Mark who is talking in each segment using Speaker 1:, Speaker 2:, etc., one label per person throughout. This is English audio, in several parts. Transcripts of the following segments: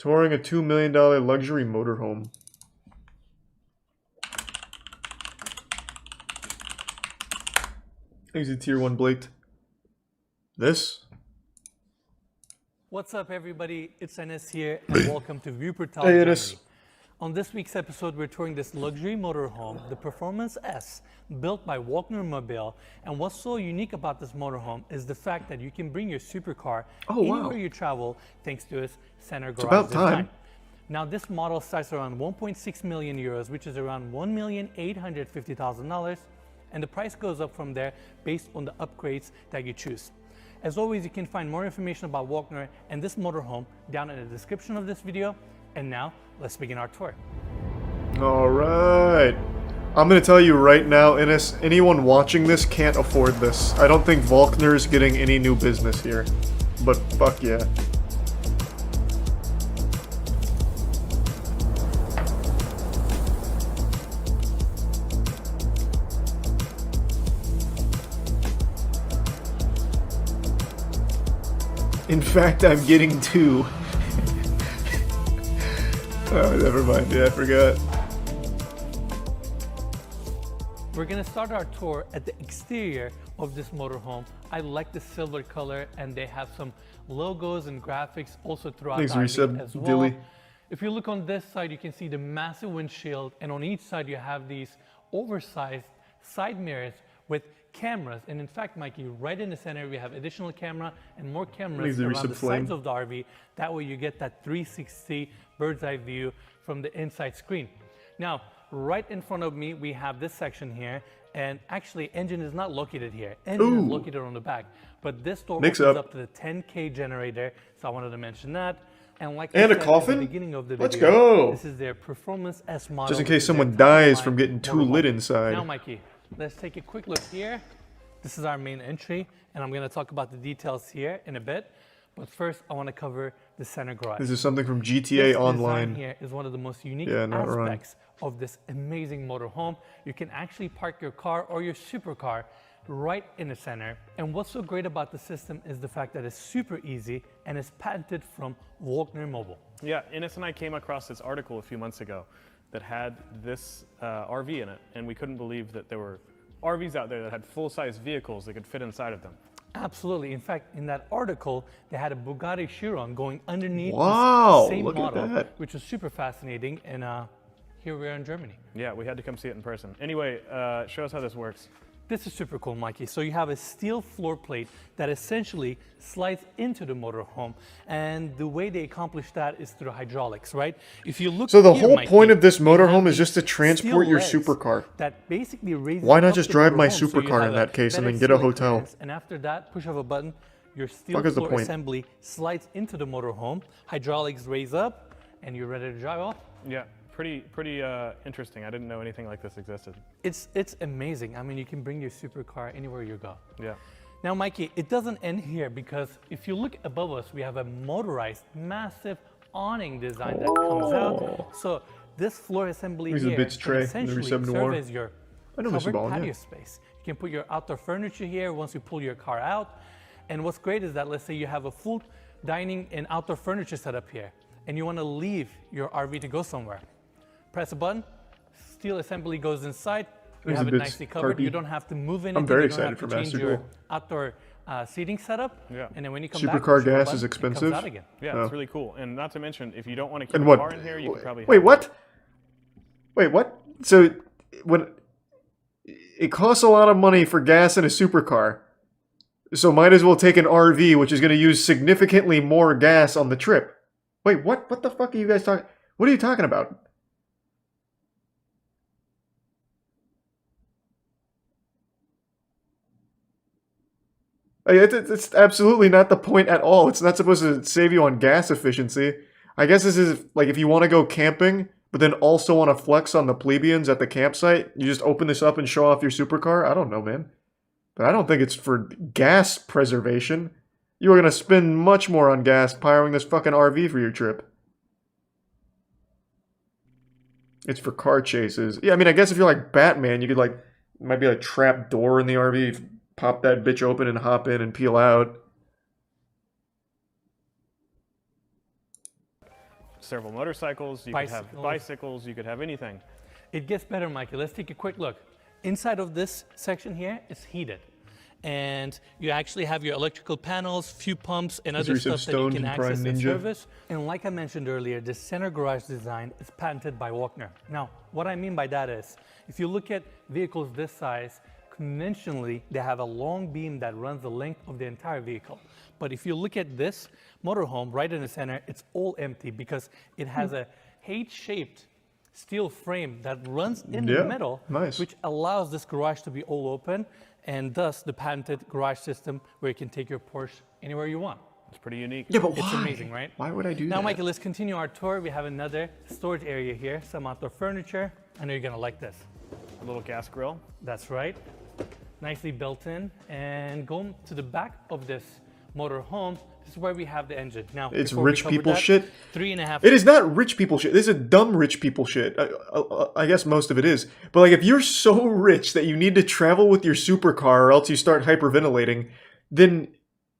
Speaker 1: Touring a $2 million luxury motorhome. Exit tier 1 Blake. This?
Speaker 2: What's up, everybody? It's Enes here, and welcome to MoistCr1tikal,
Speaker 1: Hey,
Speaker 2: Germany.
Speaker 1: Enes.
Speaker 2: On this week's episode, we're touring this luxury motorhome, the Performance S, built by Walkner Mobile. And what's so unique about this motorhome is the fact that you can bring your supercar anywhere you travel, thanks to its center garage design. Now, this model starts around 1.6 million euros, which is around $1,850,000, and the price goes up from there based on the upgrades that you choose. As always, you can find more information about Walkner and this motorhome down in the description of this video. And now, let's begin our tour.
Speaker 1: All right. I'm going to tell you right now, Enes, anyone watching this can't afford this. I don't think Walkner's getting any new business here. But fuck yeah. In fact, I'm getting two. Oh, never mind. Yeah, I forgot.
Speaker 2: We're gonna start our tour at the exterior of this motorhome. I like the silver color, and they have some logos and graphics also throughout the RV as well.
Speaker 1: Dilly.
Speaker 2: If you look on this side, you can see the massive windshield, and on each side you have these oversized side mirrors with cameras. And in fact, Mikey, right in the center we have additional camera and more cameras around the sides of the RV. That way you get that 360 bird's eye view from the inside screen. Now, right in front of me we have this section here, and actually engine is not located here. Engine is located on the back, but this door opens up to the 10K generator, so I wanted to mention that. And like
Speaker 1: and
Speaker 2: I
Speaker 1: a
Speaker 2: said
Speaker 1: coffin?
Speaker 2: at the beginning of the video,
Speaker 1: Let's go!
Speaker 2: This is their Performance S model.
Speaker 1: Just in case someone dies from getting too lit inside.
Speaker 2: Now, Mikey, let's take a quick look here. This is our main entry, and I'm going to talk about the details here in a bit. But first, I want to cover the center garage.
Speaker 1: This is something from GTA
Speaker 2: this
Speaker 1: Online.
Speaker 2: Design here is one of the most unique aspects of this amazing motorhome. You can actually park your car or your supercar right in the center. And what's so great about the system is the fact that it's super easy and is patented from Walkner Mobile.
Speaker 3: Yeah, Enes and I came across this article a few months ago that had this RV in it, and we couldn't believe that there were RVs out there that had full-size vehicles that could fit inside of them. Absolutely. In fact, in that article, they had a Bugatti Chiron going underneath the same model, which was super fascinating. And here we are in Germany. Yeah, we had to come see it in person. Anyway, show us how this works.
Speaker 2: This is super cool, Mikey. So you have a steel floor plate that essentially slides into the motorhome, and the way they accomplish that is through hydraulics, right? If you look,
Speaker 1: so the whole point of this motorhome is just to transport your supercar.
Speaker 2: That basically raises.
Speaker 1: Why not just drive my supercar in that case and then get a hotel?
Speaker 2: And after that, push of a button, your steel floor assembly slides into the motorhome. Hydraulics raise up, and you're ready to drive off.
Speaker 3: Yeah. Pretty interesting. I didn't know anything like this existed.
Speaker 2: It's amazing. I mean, you can bring your supercar anywhere you go.
Speaker 3: Yeah.
Speaker 2: Now, Mikey, it doesn't end here, because if you look above us, we have a motorized, massive awning design that comes out. So this floor assembly here can essentially serve as your covered patio space. You can put your outdoor furniture here once you pull your car out. And what's great is that, let's say you have a full dining and outdoor furniture setup here, and you want to leave your RV to go somewhere. Press a button, steel assembly goes inside, you have it nicely covered. You don't have to move anything.
Speaker 1: I'm very excited for
Speaker 2: change your outdoor seating setup.
Speaker 3: Yeah.
Speaker 2: And then when you come
Speaker 1: Supercar
Speaker 2: back,
Speaker 1: gas is expensive.
Speaker 2: it comes out again.
Speaker 3: Yeah, it's really cool. And not to mention, if you don't want to keep a car in here, you can probably...
Speaker 1: Wait, what? Wait, what? So, when it costs a lot of money for gas in a supercar, so might as well take an RV, which is going to use significantly more gas on the trip. Wait, what? What the fuck are you guys talking... What are you talking about? It's absolutely not the point at all. It's not supposed to save you on gas efficiency. I guess this is like if you want to go camping, but then also want to flex on the plebeians at the campsite, you just open this up and show off your supercar. I don't know, man. But I don't think it's for gas preservation. You are going to spend much more on gas powering this fucking RV for your trip. It's for car chases. Yeah, I mean, I guess if you're like Batman, you could like, might be a trap door in the RV. Pop that bitch open and hop in and peel out.
Speaker 3: several motorcycles, you could have bicycles, you could have anything.
Speaker 2: It gets better, Mikey. Let's take a quick look. Inside of this section here is heated. And you actually have your electrical panels, few pumps, and other stuff that you can access and service. And like I mentioned earlier, the center garage design is patented by Walkner. Now, what I mean by that is, if you look at vehicles this size, conventionally, they have a long beam that runs the length of the entire vehicle. But if you look at this motorhome right in the center, it's all empty because it has a H-shaped steel frame that runs in the middle, which allows this garage to be all open, and thus the patented garage system where you can take your Porsche anywhere you want.
Speaker 3: It's pretty unique.
Speaker 1: Yeah, but why?
Speaker 2: It's amazing, right?
Speaker 1: Why would I do that?
Speaker 2: Now, Michael, let's continue our tour. We have another storage area here, some outdoor furniture. I know you're gonna like this.
Speaker 3: A little gas grill.
Speaker 2: That's right. Nicely built in. And going to the back of this motorhome, this is where we have the engine. Now,
Speaker 1: it's rich people shit.
Speaker 2: 3.5.
Speaker 1: It is not rich people shit. This is dumb rich people shit. I guess most of it is. But like, if you're so rich that you need to travel with your supercar or else you start hyperventilating, then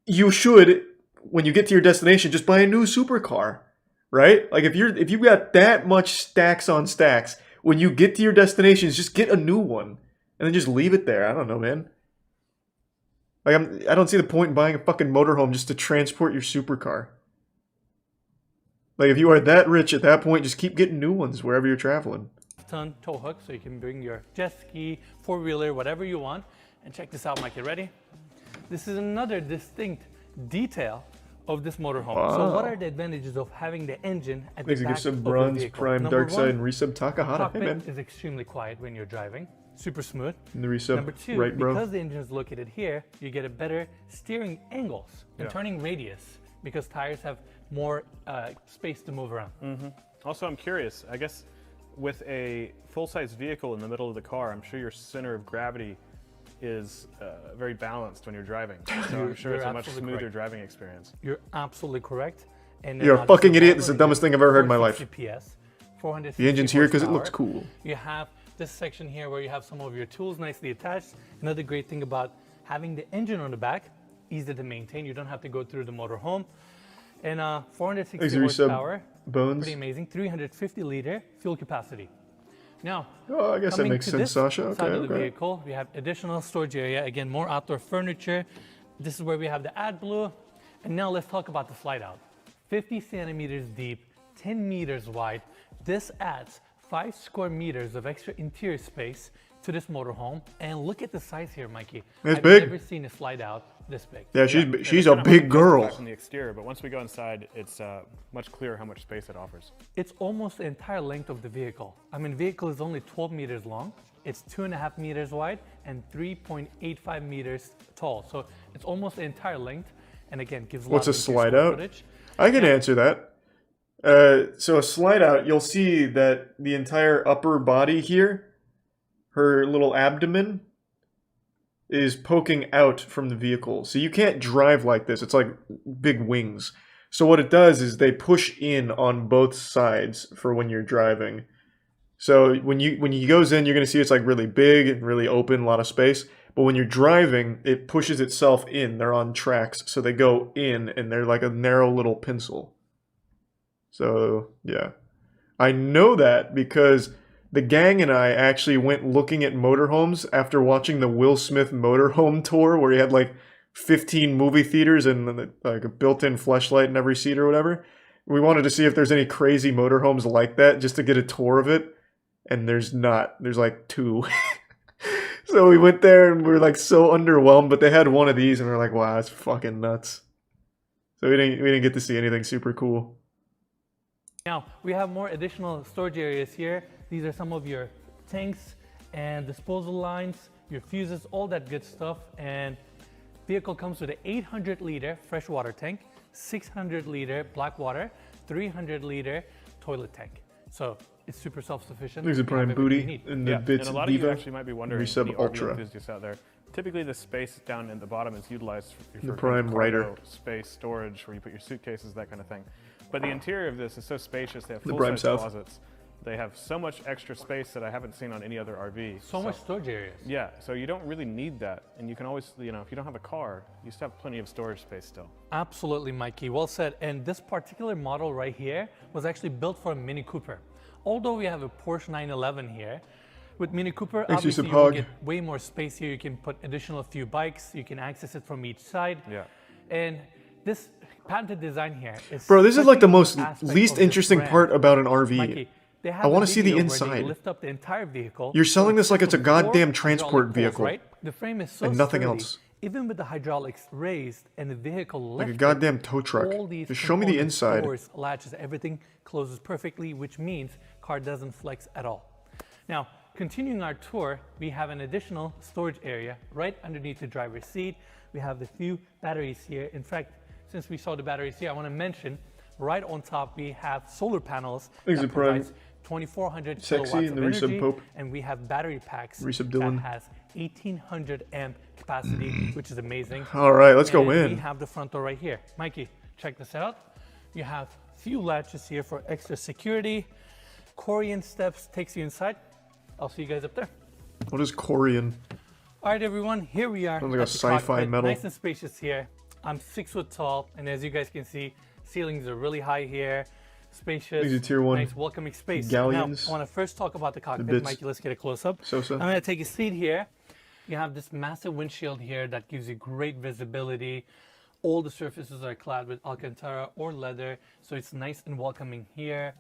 Speaker 1: you should, when you get to your destination, just buy a new supercar, right? Like if you've got that much stacks on stacks, when you get to your destinations, just get a new one and then just leave it there. I don't know, man. Like I don't see the point in buying a fucking motorhome just to transport your supercar. Like if you are that rich at that point, just keep getting new ones wherever you're traveling.
Speaker 2: Ton tow hook, so you can bring your jet ski, four-wheeler, whatever you want. And check this out, Mike. You ready? This is another distinct detail of this motorhome.
Speaker 1: Wow.
Speaker 2: So what are the advantages of having the engine at the back
Speaker 1: some
Speaker 2: of
Speaker 1: bronze,
Speaker 2: the vehicle?
Speaker 1: prime,
Speaker 2: Number
Speaker 1: dark side,
Speaker 2: one,
Speaker 1: and resub Takahata. Hey, man.
Speaker 2: is extremely quiet when you're driving. Super smooth.
Speaker 1: And the resub,
Speaker 2: Number two,
Speaker 1: right, bro?
Speaker 2: because the engine is located here, you get a better steering angles and turning radius because tires have more space to move around.
Speaker 3: Also, I'm curious, I guess with a full-size vehicle in the middle of the car, I'm sure your center of gravity is very balanced when you're driving. So I'm sure it's a much smoother driving experience.
Speaker 2: You're absolutely correct. And
Speaker 1: You're a fucking idiot. This is the dumbest thing I've ever heard in my life.
Speaker 2: PS, 460
Speaker 1: The engine's here because it looks
Speaker 2: horsepower.
Speaker 1: cool.
Speaker 2: You have this section here where you have some of your tools nicely attached. Another great thing about having the engine on the back, easy to maintain. You don't have to go through the motorhome. And 460 horsepower,
Speaker 1: Bones.
Speaker 2: pretty amazing. 350 liter fuel capacity. Now,
Speaker 1: Oh, I guess that
Speaker 2: coming
Speaker 1: makes
Speaker 2: to
Speaker 1: sense,
Speaker 2: this
Speaker 1: Sasha. Okay,
Speaker 2: side of the
Speaker 1: okay.
Speaker 2: vehicle, we have additional storage area. Again, more outdoor furniture. This is where we have the AdBlue. And now let's talk about the slide out. 50 centimeters deep, 10 meters wide. This adds 5 square meters of extra interior space to this motorhome. And look at the size here, Mikey.
Speaker 1: It's
Speaker 2: I've
Speaker 1: big.
Speaker 2: never seen a slide out this big.
Speaker 1: Yeah,
Speaker 3: And
Speaker 1: she's
Speaker 3: it's
Speaker 1: a
Speaker 3: kind of
Speaker 1: big
Speaker 3: hard to
Speaker 1: girl.
Speaker 3: justify from the exterior, but once we go inside, it's much clearer how much space it offers.
Speaker 2: It's almost the entire length of the vehicle. I mean, vehicle is only 12 meters long. It's 2.5 meters wide and 3.85 meters tall. So it's almost the entire length. And again, gives a lot
Speaker 1: What's a
Speaker 2: of interior
Speaker 1: slide
Speaker 2: square
Speaker 1: out?
Speaker 2: footage.
Speaker 1: I can answer that. So a slide out, you'll see that the entire upper body here, her little abdomen, is poking out from the vehicle. So you can't drive like this. It's like big wings. So what it does is they push in on both sides for when you're driving. So when you goes in, you're going to see it's like really big and really open, a lot of space. But when you're driving, it pushes itself in. They're on tracks, so they go in, and they're like a narrow little pencil. So, yeah. I know that because the gang and I actually went looking at motorhomes after watching the Will Smith motorhome tour where he had like 15 movie theaters and like a built-in fleshlight in every seat or whatever. We wanted to see if there's any crazy motorhomes like that just to get a tour of it. And there's not. There's like 2. So we went there and we were like so underwhelmed, but they had one of these and we are like, wow, that's fucking nuts. So we didn't get to see anything super cool.
Speaker 2: Now, we have more additional storage areas here. These are some of your tanks and disposal lines, your fuses, all that good stuff. And vehicle comes with an 800 liter freshwater tank, 600 liter black water, 300 liter toilet tank. So it's super self-sufficient.
Speaker 1: There's a prime booty in the bits
Speaker 3: and a lot
Speaker 1: of
Speaker 3: of you actually might be wondering,
Speaker 1: Resub
Speaker 3: the RV
Speaker 1: Ultra.
Speaker 3: enthusiasts out there, typically the space down in the bottom is utilized for
Speaker 1: The prime
Speaker 3: cargo
Speaker 1: rider.
Speaker 3: space, storage, where you put your suitcases, that kind of thing. But the interior of this is so spacious. They have
Speaker 1: The prime
Speaker 3: full-size
Speaker 1: south.
Speaker 3: closets They have so much extra space that I haven't seen on any other RV.
Speaker 2: So much storage areas.
Speaker 3: Yeah, so you don't really need that. And you can always, you know, if you don't have a car, you still have plenty of storage space still.
Speaker 2: Absolutely, Mikey. Well said. And this particular model right here was actually built for a Mini Cooper. Although we have a Porsche 911 here, with Mini Cooper, obviously you will get way more space here. You can put additional few bikes. You can access it from each side.
Speaker 3: Yeah.
Speaker 2: And this patented design here is...
Speaker 1: Bro, this is like the most least interesting part about an RV.
Speaker 2: Mikey,
Speaker 1: I want to see the inside.
Speaker 2: Lift up the entire vehicle.
Speaker 1: You're selling this like it's a goddamn transport vehicle.
Speaker 2: Right? The frame is so
Speaker 1: and nothing
Speaker 2: sturdy,
Speaker 1: else.
Speaker 2: Even with the hydraulics raised and the vehicle lifted,
Speaker 1: Like a goddamn tow truck. Just show me the inside.
Speaker 2: Doors, latches, everything closes perfectly, which means car doesn't flex at all. Now, continuing our tour, we have an additional storage area right underneath the driver's seat. We have the few batteries here. In fact, since we saw the batteries here, I want to mention right on top we have solar panels that provides 2,400 kilowatts of energy, and we have battery packs that has 1,800 amp capacity, which is amazing.
Speaker 1: All right, let's go in.
Speaker 2: We have the front door right here. Mikey, check this out. You have few latches here for extra security. Corian steps takes you inside. I'll see you guys up there.
Speaker 1: What is Corian?
Speaker 2: All right, everyone, here we are.
Speaker 1: Sounds like a sci-fi metal.
Speaker 2: Nice and spacious here. I'm 6 foot tall, and as you guys can see, ceilings are really high here. Spacious,
Speaker 1: tier 1
Speaker 2: nice welcoming space.
Speaker 1: galleons.
Speaker 2: Now, I want to first talk about the cockpit. Mikey, let's get a close-up. I'm going to take a seat here. You have this massive windshield here that gives you great visibility. All the surfaces are clad with Alcantara or leather, so it's nice and welcoming here.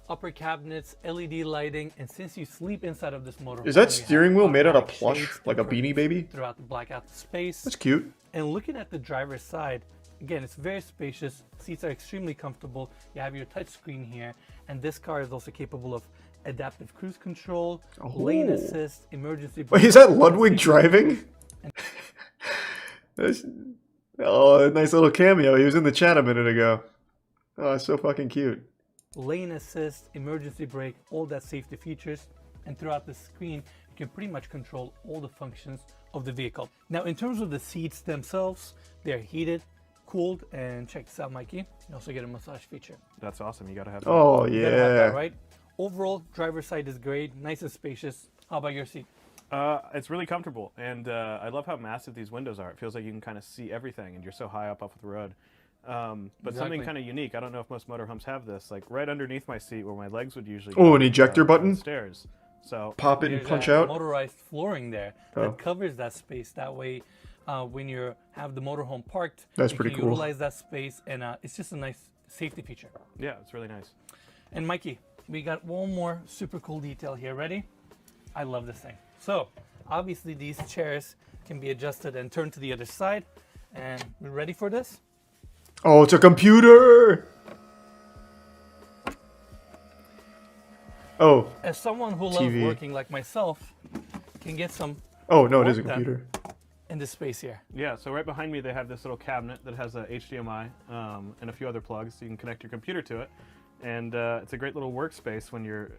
Speaker 2: Upper cabinets, LED lighting, and since you sleep inside of this motorhome,
Speaker 1: is that steering wheel made out of plush, like a Beanie Baby?
Speaker 2: Throughout the blackout space.
Speaker 1: That's cute.
Speaker 2: And looking at the driver's side, again, it's very spacious. Seats are extremely comfortable. You have your touch screen here, and this car is also capable of adaptive cruise control, lane assist, emergency.
Speaker 1: Wait, is that Ludwig driving? Oh, a nice little cameo. He was in the chat a minute ago. Oh, it's so fucking cute.
Speaker 2: Lane assist, emergency brake, all that safety features. And throughout the screen, you can pretty much control all the functions of the vehicle. Now, in terms of the seats themselves, they're heated, cooled, and check this out, Mikey. You also get a massage feature.
Speaker 3: That's awesome. You gotta have that.
Speaker 1: Oh,
Speaker 2: You
Speaker 1: yeah.
Speaker 2: gotta have that, right? Overall, driver's side is great, nice and spacious. How about your seat?
Speaker 3: It's really comfortable, and I love how massive these windows are. It feels like you can kind of see everything, and you're so high up off the road. But something kind of unique. I don't know if most motorhomes have this. Like right underneath my seat, where my legs would usually.
Speaker 1: Oh, an ejector button.
Speaker 3: Stairs. So
Speaker 1: pop it and punch out.
Speaker 2: Motorized flooring there that covers that space. That way, when you have the motorhome parked,
Speaker 1: that's
Speaker 2: you
Speaker 1: pretty
Speaker 2: can
Speaker 1: cool.
Speaker 2: Utilize that space, and it's just a nice safety feature.
Speaker 3: Yeah, it's really nice.
Speaker 2: And Mikey, we got one more super cool detail here. Ready? I love this thing. So obviously these chairs can be adjusted and turned to the other side. And we're ready for this?
Speaker 1: Oh, it's a computer! Oh.
Speaker 2: As someone who loves working like myself, can get some.
Speaker 1: Oh, no, it is a computer.
Speaker 2: In this space here.
Speaker 3: Yeah, so right behind me they have this little cabinet that has a HDMI and a few other plugs, so you can connect your computer to it. And it's a great little workspace when you're,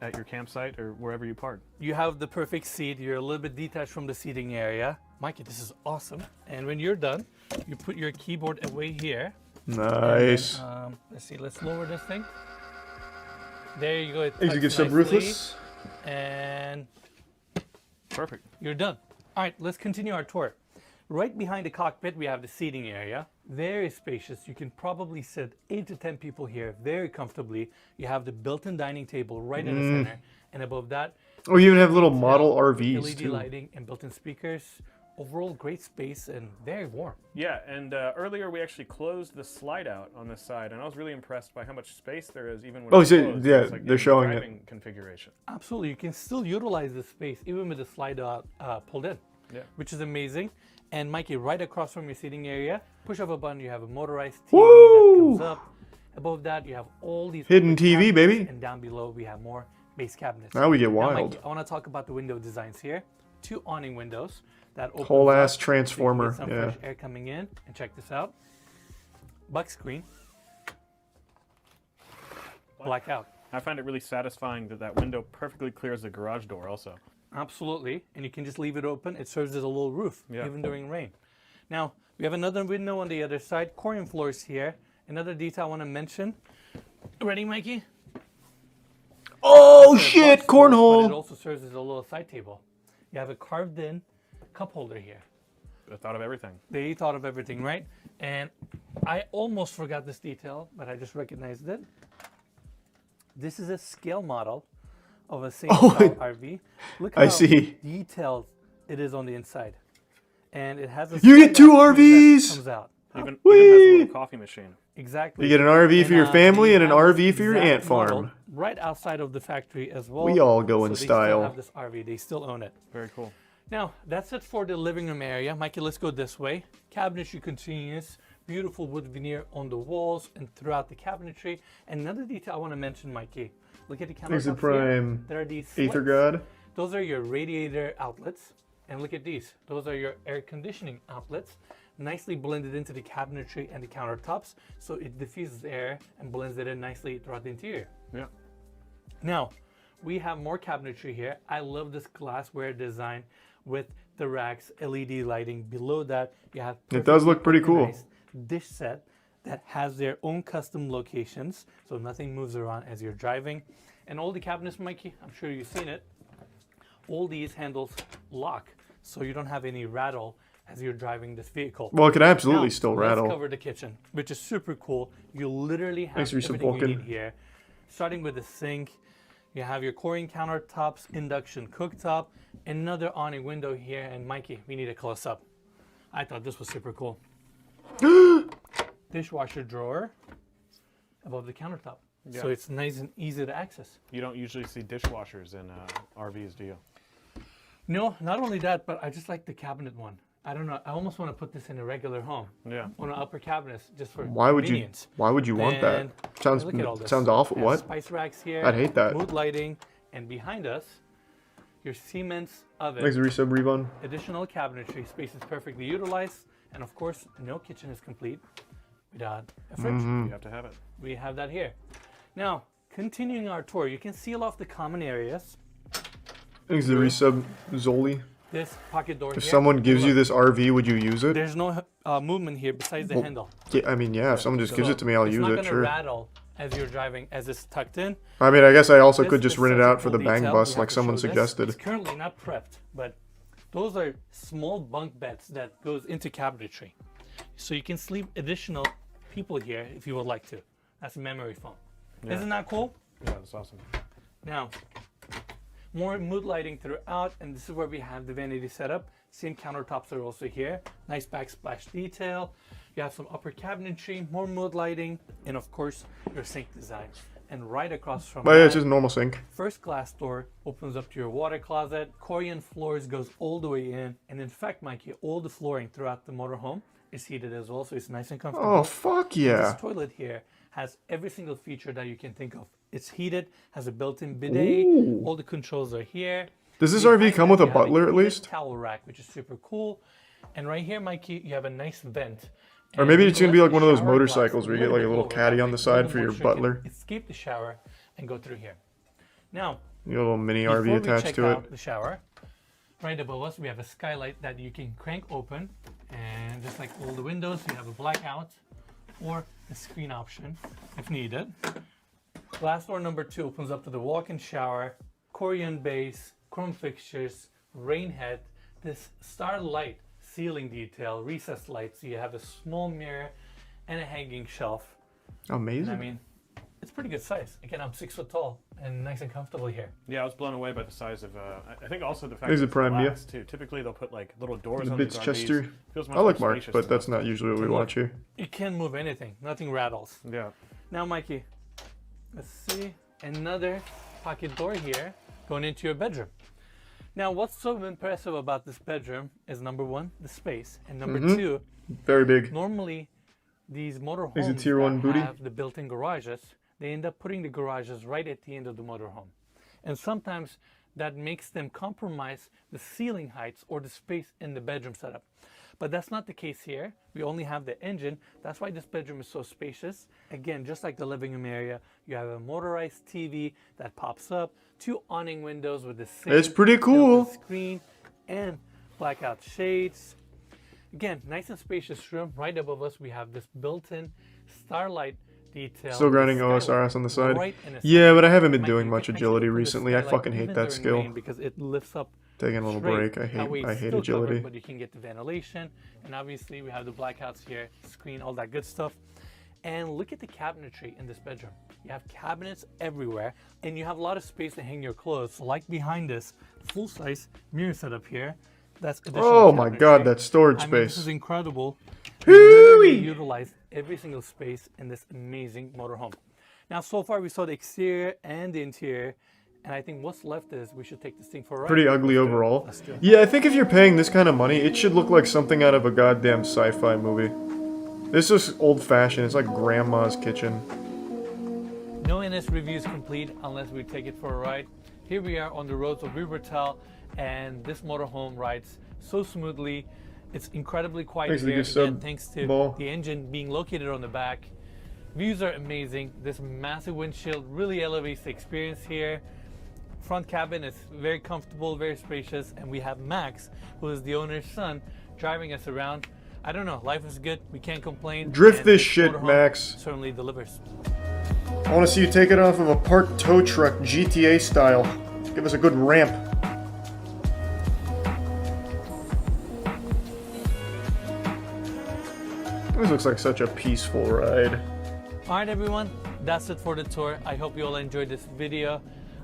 Speaker 3: at your campsite or wherever you park.
Speaker 2: You have the perfect seat. You're a little bit detached from the seating area. Mikey, this is awesome. And when you're done, you put your keyboard away here.
Speaker 1: Nice.
Speaker 2: Then, let's see. Let's lower this thing. There you go. It
Speaker 1: you get some ruthless.
Speaker 2: And
Speaker 3: perfect.
Speaker 2: You're done. All right, let's continue our tour. Right behind the cockpit, we have the seating area. Very spacious. You can probably sit 8 to 10 people here very comfortably. You have the built-in dining table right in the center. And above that,
Speaker 1: oh, you even have little model RVs
Speaker 2: LED
Speaker 1: too.
Speaker 2: lighting and built-in speakers. Overall, great space and very warm.
Speaker 3: Yeah, and earlier we actually closed the slide out on this side, and I was really impressed by how much space there is even when it's closed.
Speaker 1: Yeah,
Speaker 3: it's like
Speaker 1: they're showing it.
Speaker 3: Configuration.
Speaker 2: Absolutely, you can still utilize this space even with the slide out pulled in, which is amazing. And Mikey, right across from your seating area, push of a button, you have a motorized TV that comes up. Above that, you have all these
Speaker 1: hidden TV, baby.
Speaker 2: And down below, we have more base cabinets.
Speaker 1: Now we get wild.
Speaker 2: Now, Mikey, I want to talk about the window designs here. 2 awning windows that open
Speaker 1: whole ass
Speaker 2: up,
Speaker 1: transformer.
Speaker 2: so you can get some fresh air coming in. And check this out. Buck screen. Blackout.
Speaker 3: I find it really satisfying that that window perfectly clears the garage door also.
Speaker 2: Absolutely, and you can just leave it open. It serves as a little roof, even during rain. Now, we have another window on the other side. Corian floors here. Another detail I want to mention. Ready, Mikey?
Speaker 1: Oh
Speaker 2: It's a
Speaker 1: shit,
Speaker 2: bar stool, But it
Speaker 1: cornhole.
Speaker 2: also serves as a little side table. You have a carved in cup holder here.
Speaker 3: I thought of everything.
Speaker 2: They thought of everything, right? And I almost forgot this detail, but I just recognized it. This is a scale model of a same style RV. Look
Speaker 1: I
Speaker 2: how
Speaker 1: see.
Speaker 2: detailed it is on the inside. And it has a
Speaker 1: You get two
Speaker 2: slide-out tube that
Speaker 1: RVs!
Speaker 2: comes out.
Speaker 3: Even has a little coffee machine.
Speaker 2: Exactly.
Speaker 1: You get an RV for your family
Speaker 2: they
Speaker 1: and an
Speaker 2: have
Speaker 1: RV
Speaker 2: this
Speaker 1: for your
Speaker 2: exact
Speaker 1: ant farm.
Speaker 2: model right outside of the factory as well.
Speaker 1: We all go in
Speaker 2: They still
Speaker 1: style.
Speaker 2: have this RV. They still own it.
Speaker 3: Very cool.
Speaker 2: Now, that's it for the living room area. Mikey, let's go this way. Cabinetry continues. Beautiful wood veneer on the walls and throughout the cabinetry. And another detail I want to mention, Mikey. Look at the
Speaker 1: Thanks to
Speaker 2: countertops here.
Speaker 1: Prime
Speaker 2: There are these
Speaker 1: Aether
Speaker 2: slits.
Speaker 1: God.
Speaker 2: Those are your radiator outlets. And look at these. Those are your air conditioning outlets. Nicely blended into the cabinetry and the countertops. So it diffuses air and blends it in nicely throughout the interior.
Speaker 3: Yeah.
Speaker 2: Now, we have more cabinetry here. I love this glassware design with the racks, LED lighting. Below that, you have
Speaker 1: It does look pretty cool.
Speaker 2: nice dish set that has their own custom locations, so nothing moves around as you're driving. And all the cabinets, Mikey, I'm sure you've seen it. All these handles lock, so you don't have any rattle as you're driving this vehicle.
Speaker 1: Well, it can absolutely
Speaker 2: Now,
Speaker 1: still
Speaker 2: let's
Speaker 1: rattle.
Speaker 2: cover the kitchen, which is super cool. You literally have
Speaker 1: Thanks for some
Speaker 2: everything you
Speaker 1: Vulcan.
Speaker 2: need here. Starting with the sink, you have your Corian countertops, induction cooktop, another awning window here, and Mikey, we need a close up. I thought this was super cool. Dishwasher drawer above the countertop. So it's nice and easy to access.
Speaker 3: You don't usually see dishwashers in RVs, do you?
Speaker 2: No, not only that, but I just like the cabinet one. I don't know. I almost want to put this in a regular home.
Speaker 3: Yeah.
Speaker 2: On an upper cabinets, just for
Speaker 1: Why would you?
Speaker 2: convenience.
Speaker 1: Why would you want that?
Speaker 2: And
Speaker 1: Sounds
Speaker 2: look at all this.
Speaker 1: sounds awful.
Speaker 2: We have
Speaker 1: What?
Speaker 2: Spice racks here.
Speaker 1: I'd hate that.
Speaker 2: Mood lighting, and behind us, your Siemens oven.
Speaker 1: Thanks, Resub Rebon.
Speaker 2: Additional cabinetry. Space is perfectly utilized, and of course, no kitchen is complete without a fridge.
Speaker 1: Mm-hmm.
Speaker 3: You have to have it.
Speaker 2: We have that here. Now, continuing our tour, you can seal off the common areas.
Speaker 1: Thanks, the Resub Zoli.
Speaker 2: This pocket door
Speaker 1: If
Speaker 2: here.
Speaker 1: someone gives you
Speaker 2: Look,
Speaker 1: this RV, would you use it?
Speaker 2: there's no movement here besides the handle.
Speaker 1: Yeah, I mean, yeah. If someone just gives it to me, I'll
Speaker 2: it's
Speaker 1: use
Speaker 2: not
Speaker 1: it.
Speaker 2: gonna
Speaker 1: Sure.
Speaker 2: rattle as you're driving, as it's tucked in.
Speaker 1: I mean, I guess I also
Speaker 2: This
Speaker 1: could just
Speaker 2: is
Speaker 1: rent it
Speaker 2: such a
Speaker 1: out for the
Speaker 2: cool
Speaker 1: bang
Speaker 2: detail.
Speaker 1: bus,
Speaker 2: We
Speaker 1: like
Speaker 2: have to
Speaker 1: someone
Speaker 2: show this.
Speaker 1: suggested.
Speaker 2: It's currently not prepped, but those are small bunk beds that goes into cabinetry. So you can sleep additional people here if you would like to. That's a memory foam.
Speaker 3: Yeah.
Speaker 2: Isn't that cool?
Speaker 3: Yeah, that's awesome.
Speaker 2: Now, more mood lighting throughout, and this is where we have the vanity setup. Same countertops are also here. Nice backsplash detail. You have some upper cabinetry, more mood lighting, and of course, your sink design. And right across from
Speaker 1: But yeah,
Speaker 2: that,
Speaker 1: it's just a normal sink.
Speaker 2: first glass door opens up to your water closet. Corian floors goes all the way in. And in fact, Mikey, all the flooring throughout the motorhome is heated as well, so it's nice and comfortable.
Speaker 1: Oh, fuck yeah.
Speaker 2: This toilet here has every single feature that you can think of. It's heated, has a built-in bidet.
Speaker 1: Ooh.
Speaker 2: All the controls are here.
Speaker 1: Does this
Speaker 2: Behind
Speaker 1: RV come
Speaker 2: that,
Speaker 1: with a
Speaker 2: you have
Speaker 1: butler at
Speaker 2: heated
Speaker 1: least?
Speaker 2: Towel rack, which is super cool. And right here, Mikey, you have a nice vent.
Speaker 1: Or
Speaker 2: And
Speaker 1: maybe
Speaker 2: you
Speaker 1: it's
Speaker 2: can
Speaker 1: gonna be
Speaker 2: let
Speaker 1: like
Speaker 2: the
Speaker 1: one of those
Speaker 2: shower glass
Speaker 1: motorcycles where you get like a
Speaker 2: bit
Speaker 1: little
Speaker 2: lower,
Speaker 1: caddy
Speaker 2: that
Speaker 1: on the
Speaker 2: way
Speaker 1: side
Speaker 2: all
Speaker 1: for
Speaker 2: the
Speaker 1: your
Speaker 2: moisture can
Speaker 1: butler.
Speaker 2: escape the shower and go through here. Now,
Speaker 1: You got a little mini
Speaker 2: before
Speaker 1: RV
Speaker 2: we
Speaker 1: attached
Speaker 2: check
Speaker 1: to it.
Speaker 2: out the shower, right above us, we have a skylight that you can crank open. And just like all the windows, you have a blackout or a screen option if needed. Glass door number 2 opens up to the walk-in shower, Corian base, chrome fixtures, rain head, this starlight ceiling detail, recessed light, so you have a small mirror and a hanging shelf. And
Speaker 1: Amazing.
Speaker 2: I mean, it's pretty good size. Again, I'm 6 foot tall and nice and comfortable here.
Speaker 3: Yeah, I was blown away by the size of. I think also the fact
Speaker 1: Is
Speaker 3: that
Speaker 1: it
Speaker 3: it's
Speaker 1: prime, yeah?
Speaker 3: glass too. Typically, they'll put like little doors
Speaker 1: The
Speaker 3: on
Speaker 1: Bits
Speaker 3: these RVs.
Speaker 1: Chester.
Speaker 3: Feels much
Speaker 1: I like
Speaker 3: more
Speaker 1: Mark,
Speaker 3: spacious
Speaker 1: but
Speaker 3: than
Speaker 1: that's
Speaker 3: that.
Speaker 1: not usually what we
Speaker 2: Look.
Speaker 1: watch here.
Speaker 2: You can't move anything. Nothing rattles.
Speaker 3: Yeah.
Speaker 2: Now, Mikey, let's see. Another pocket door here going into your bedroom. Now, what's so impressive about this bedroom is number 1, the space, and number 2,
Speaker 1: Very big.
Speaker 2: normally these
Speaker 1: Is it
Speaker 2: motorhomes
Speaker 1: tier 1
Speaker 2: that
Speaker 1: booty?
Speaker 2: have the built-in garages, they end up putting the garages right at the end of the motorhome. And sometimes that makes them compromise the ceiling heights or the space in the bedroom setup. But that's not the case here. We only have the engine. That's why this bedroom is so spacious. Again, just like the living room area, you have a motorized TV that pops up, 2 awning windows with the same
Speaker 1: It's pretty cool.
Speaker 2: built-in screen and blackout shades. Again, nice and spacious room. Right above us, we have this built-in starlight detail.
Speaker 1: Still grinding
Speaker 2: the skylight
Speaker 1: OSRS on the side.
Speaker 2: right in the
Speaker 1: Yeah,
Speaker 2: center.
Speaker 1: but I haven't been
Speaker 2: Mikey,
Speaker 1: doing
Speaker 2: you
Speaker 1: much
Speaker 2: can
Speaker 1: agility
Speaker 2: actually open the
Speaker 1: recently. I
Speaker 2: skylight
Speaker 1: fucking hate
Speaker 2: even
Speaker 1: that
Speaker 2: during
Speaker 1: skill.
Speaker 2: rain because it lifts up
Speaker 1: Taking a little
Speaker 2: straight.
Speaker 1: break. I
Speaker 2: That way
Speaker 1: hate
Speaker 2: it's still
Speaker 1: agility.
Speaker 2: covered, but you can get the ventilation. And obviously we have the blackouts here, screen, all that good stuff. And look at the cabinetry in this bedroom. You have cabinets everywhere, and you have a lot of space to hang your clothes. Like behind this full-size mirror setup here. That's additional
Speaker 1: Oh my god,
Speaker 2: cabinetry.
Speaker 1: that storage
Speaker 2: I mean, this
Speaker 1: space.
Speaker 2: is incredible. We literally utilized every single space in this amazing motorhome. Now, so far we saw the exterior and the interior, and I think what's left is we should take this thing for a ride.
Speaker 1: Pretty ugly
Speaker 2: Let's do it.
Speaker 1: overall.
Speaker 2: Let's do it.
Speaker 1: Yeah, I think if you're paying this kind of money, it should look like something out of a goddamn sci-fi movie. This is old-fashioned. It's like grandma's kitchen.
Speaker 2: No NS review is complete unless we take it for a ride. Here we are on the roads of MoistCr1tikal, and this motorhome rides so smoothly. It's incredibly quiet
Speaker 1: Thanks to the
Speaker 2: here,
Speaker 1: good sub
Speaker 2: again, thanks to
Speaker 1: ball.
Speaker 2: the engine being located on the back. Views are amazing. This massive windshield really elevates the experience here. Front cabin is very comfortable, very spacious, and we have Max, who is the owner's son, driving us around. I don't know, life is good, we can't complain.
Speaker 1: Drift
Speaker 2: and
Speaker 1: this shit,
Speaker 2: motorhome
Speaker 1: Max.
Speaker 2: certainly delivers.
Speaker 1: I want to see you take it off of a parked tow truck, GTA style. Give us a good ramp. This looks like such a peaceful ride.
Speaker 2: All right, everyone, that's it for the tour. I hope you all enjoyed this video.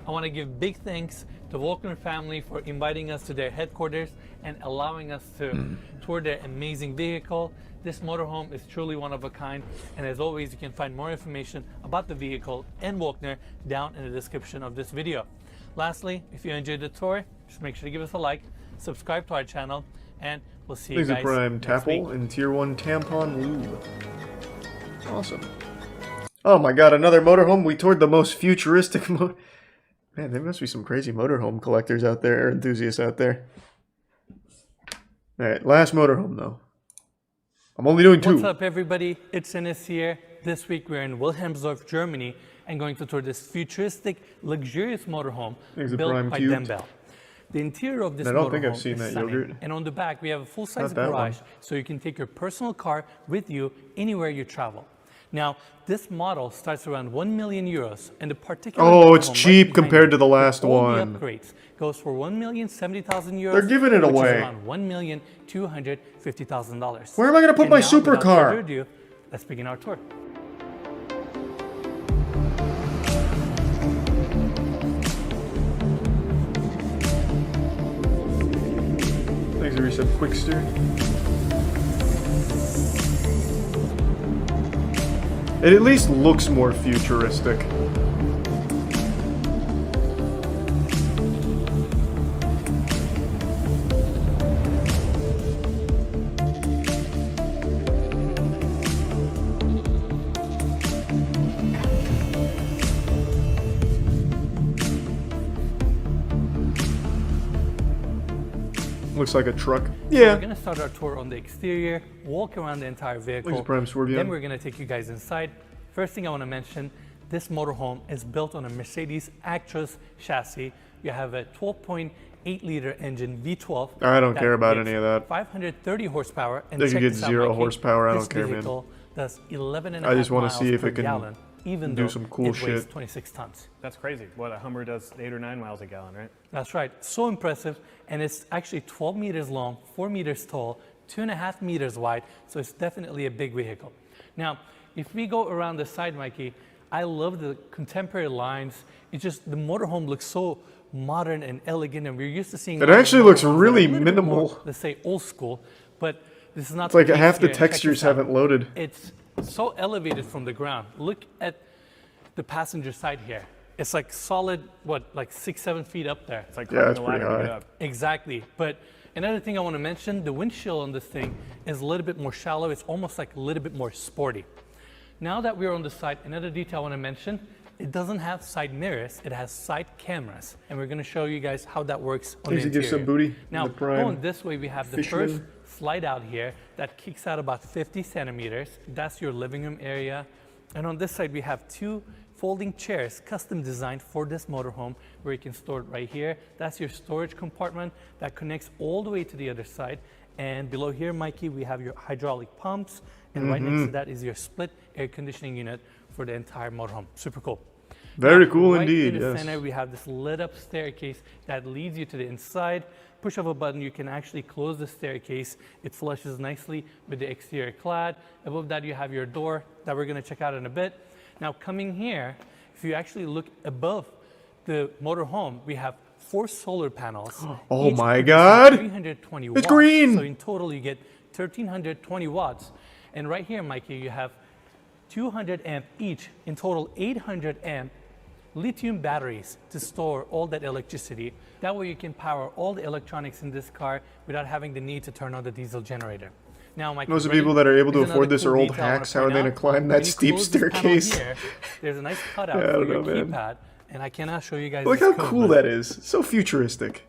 Speaker 2: I want to give big thanks to Volkner family for inviting us to their headquarters and allowing us to tour their amazing vehicle. This motorhome is truly one of a kind, and as always, you can find more information about the vehicle and Volkner down in the description of this video. Lastly, if you enjoyed the tour, just make sure to give us a like, subscribe to our channel, and we'll see you
Speaker 1: Things
Speaker 2: guys
Speaker 1: of Prime
Speaker 2: next week.
Speaker 1: Tapple and Tier 1 Tampon Lube. Awesome. Oh my god, another motorhome. We toured the most futuristic Man, there must be some crazy motorhome collectors out there, or enthusiasts out there. Alright, last motorhome though. I'm only doing 2.
Speaker 2: What's up, everybody? It's Enes here. This week we're in Wilhelmsdorf, Germany, and going to tour this futuristic, luxurious motorhome
Speaker 1: Things of
Speaker 2: built
Speaker 1: Prime
Speaker 2: by
Speaker 1: Cubed.
Speaker 2: Dembel. The interior of this
Speaker 1: I don't think I've
Speaker 2: motorhome
Speaker 1: seen
Speaker 2: is
Speaker 1: that
Speaker 2: stunning.
Speaker 1: yogurt.
Speaker 2: And on the back, we have a full-size
Speaker 1: Not that
Speaker 2: garage,
Speaker 1: one.
Speaker 2: so you can take your personal car with you anywhere you travel. Now, this model starts around 1 million euros, and the particular
Speaker 1: Oh, it's
Speaker 2: motorhome
Speaker 1: cheap
Speaker 2: behind
Speaker 1: compared
Speaker 2: me
Speaker 1: to the last
Speaker 2: with all
Speaker 1: one.
Speaker 2: The upgrades goes for 1,070,000 euros.
Speaker 1: They're giving it
Speaker 2: which
Speaker 1: away.
Speaker 2: is around $1,250,000.
Speaker 1: Where am I gonna put
Speaker 2: And
Speaker 1: my
Speaker 2: now,
Speaker 1: supercar?
Speaker 2: without further ado, let's begin our tour.
Speaker 1: Thanks to Reset Quick Steer. It at least looks more futuristic. Looks like a truck. Yeah.
Speaker 2: We're gonna start our tour on the exterior, walk around the entire vehicle.
Speaker 1: Thanks, Prime Swervian.
Speaker 2: Then we're gonna take you guys inside. First thing I wanna mention, this motorhome is built on a Mercedes Actros chassis. You have a 12.8 liter engine V12.
Speaker 1: I don't
Speaker 2: that
Speaker 1: care about
Speaker 2: gives
Speaker 1: any of that.
Speaker 2: 530 horsepower. And
Speaker 1: They could
Speaker 2: check
Speaker 1: get
Speaker 2: this out,
Speaker 1: 0
Speaker 2: Mikey.
Speaker 1: horsepower, I
Speaker 2: This
Speaker 1: don't care, man.
Speaker 2: vehicle does 11 and a
Speaker 1: I
Speaker 2: half
Speaker 1: just wanna
Speaker 2: miles
Speaker 1: see if
Speaker 2: per
Speaker 1: it can
Speaker 2: gallon, even
Speaker 1: do
Speaker 2: though
Speaker 1: some cool
Speaker 2: it weighs
Speaker 1: shit.
Speaker 2: 26 tons.
Speaker 3: That's crazy. Well, a Hummer does 8 or 9 miles a gallon, right?
Speaker 2: That's right. So impressive. And it's actually 12 meters long, 4 meters tall, 2.5 meters wide. So it's definitely a big vehicle. Now, if we go around the side, Mikey, I love the contemporary lines. It's just the motorhome looks so modern and elegant, and we're used to seeing.
Speaker 1: It
Speaker 2: a lot of
Speaker 1: actually looks
Speaker 2: motorhomes that are
Speaker 1: really
Speaker 2: a little bit more,
Speaker 1: minimal.
Speaker 2: let's say old school, but this is not.
Speaker 1: It's like
Speaker 2: the case
Speaker 1: half the
Speaker 2: here. Check
Speaker 1: textures
Speaker 2: this out.
Speaker 1: haven't loaded.
Speaker 2: It's so elevated from the ground. Look at the passenger side here. It's like solid, what, like 6-7 feet up there.
Speaker 3: It's like
Speaker 1: Yeah,
Speaker 3: climbing
Speaker 1: it's
Speaker 3: the
Speaker 1: pretty
Speaker 3: ladder to get
Speaker 1: high.
Speaker 3: up.
Speaker 2: Exactly. But another thing I want to mention, the windshield on this thing is a little bit more shallow. It's almost like a little bit more sporty. Now that we're on the side, another detail I want to mention, it doesn't have side mirrors, it has side cameras. And we're going to show you guys how that works on
Speaker 1: Thanks
Speaker 2: the
Speaker 1: to give
Speaker 2: interior.
Speaker 1: some booty.
Speaker 2: Now,
Speaker 1: The Prime
Speaker 2: going this way, we have the
Speaker 1: Fishman.
Speaker 2: first slide out here that kicks out about 50 centimeters. That's your living room area. And on this side, we have 2 folding chairs, custom designed for this motorhome, where you can store it right here. That's your storage compartment that connects all the way to the other side. And below here, Mikey, we have your hydraulic pumps. And right next to that is your split air conditioning unit for the entire motorhome. Super cool.
Speaker 1: Very
Speaker 2: Now,
Speaker 1: cool
Speaker 2: right
Speaker 1: indeed,
Speaker 2: in the
Speaker 1: yes.
Speaker 2: center, we have this lit up staircase that leads you to the inside. Push of a button, you can actually close the staircase. It flushes nicely with the exterior clad. Above that, you have your door that we're going to check out in a bit. Now, coming here, if you actually look above the motorhome, we have 4 solar panels.
Speaker 1: Oh
Speaker 2: each
Speaker 1: my
Speaker 2: producing
Speaker 1: God.
Speaker 2: 320
Speaker 1: It's
Speaker 2: watts.
Speaker 1: green.
Speaker 2: So in total, you get 1,320 watts. And right here, Mikey, you have 200 amp each, in total 800 amp lithium batteries to store all that electricity. That way you can power all the electronics in this car without having the need to turn on the diesel generator. Now, Mikey,
Speaker 1: Most of the
Speaker 2: ready?
Speaker 1: people that are able to
Speaker 2: Here's
Speaker 1: afford
Speaker 2: another
Speaker 1: this
Speaker 2: cool
Speaker 1: are old
Speaker 2: detail I wanna
Speaker 1: hacks. How are
Speaker 2: point
Speaker 1: they gonna
Speaker 2: out.
Speaker 1: climb
Speaker 2: When
Speaker 1: that
Speaker 2: you
Speaker 1: steep
Speaker 2: close this panel
Speaker 1: staircase?
Speaker 2: here, there's a nice cutout
Speaker 1: Yeah, I
Speaker 2: for
Speaker 1: don't
Speaker 2: your
Speaker 1: know, man.
Speaker 2: keypad, and I cannot show you guys
Speaker 1: Look
Speaker 2: this
Speaker 1: how
Speaker 2: code,
Speaker 1: cool
Speaker 2: but-
Speaker 1: that is. So futuristic.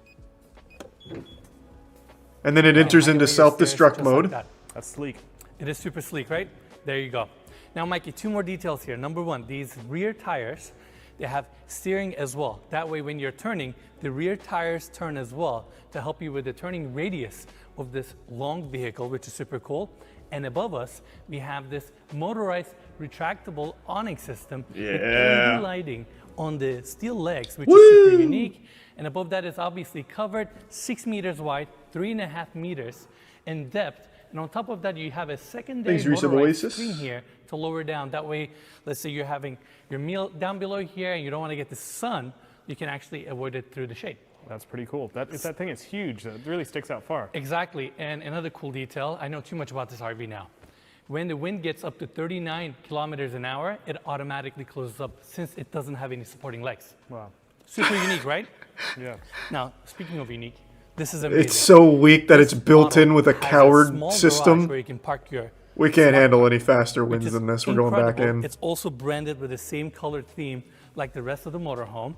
Speaker 1: And then it enters
Speaker 2: Now,
Speaker 1: into
Speaker 2: Mikey, your stairs
Speaker 1: self-destruct
Speaker 2: just
Speaker 1: mode.
Speaker 2: Like that.
Speaker 3: That's sleek.
Speaker 2: It is super sleek, right? There you go. Now, Mikey, 2 more details here. Number 1, these rear tires, they have steering as well. That way, when you're turning, the rear tires turn as well to help you with the turning radius of this long vehicle, which is super cool. And above us, we have this motorized retractable awning system with
Speaker 1: Yeah.
Speaker 2: LED lighting on the steel legs, which
Speaker 1: Woo!
Speaker 2: is super unique. And above that is obviously covered, 6 meters wide, 3.5 meters in depth. And on top of that, you have a secondary
Speaker 1: Thanks, Resub
Speaker 2: motorized
Speaker 1: Oasis.
Speaker 2: screen here to lower down. That way, let's say you're having your meal down below here and you don't want to get the sun, you can actually avoid it through the shade.
Speaker 3: That's pretty cool. That thing is huge. It really sticks out far.
Speaker 2: Exactly. And another cool detail, I know too much about this RV now. When the wind gets up to 39 kilometers an hour, it automatically closes up since it doesn't have any supporting legs.
Speaker 3: Wow.
Speaker 2: Super unique, right?
Speaker 3: Yeah.
Speaker 2: Now, speaking of unique, this is amazing.
Speaker 1: It's so weak that it's built in with a
Speaker 2: Has
Speaker 1: coward
Speaker 2: small garage
Speaker 1: system.
Speaker 2: where you can park your
Speaker 1: We can't handle any faster
Speaker 2: which
Speaker 1: winds
Speaker 2: is
Speaker 1: than this. We're going back
Speaker 2: incredible.
Speaker 1: in.
Speaker 2: It's also branded with the same colored theme like the rest of the motorhome.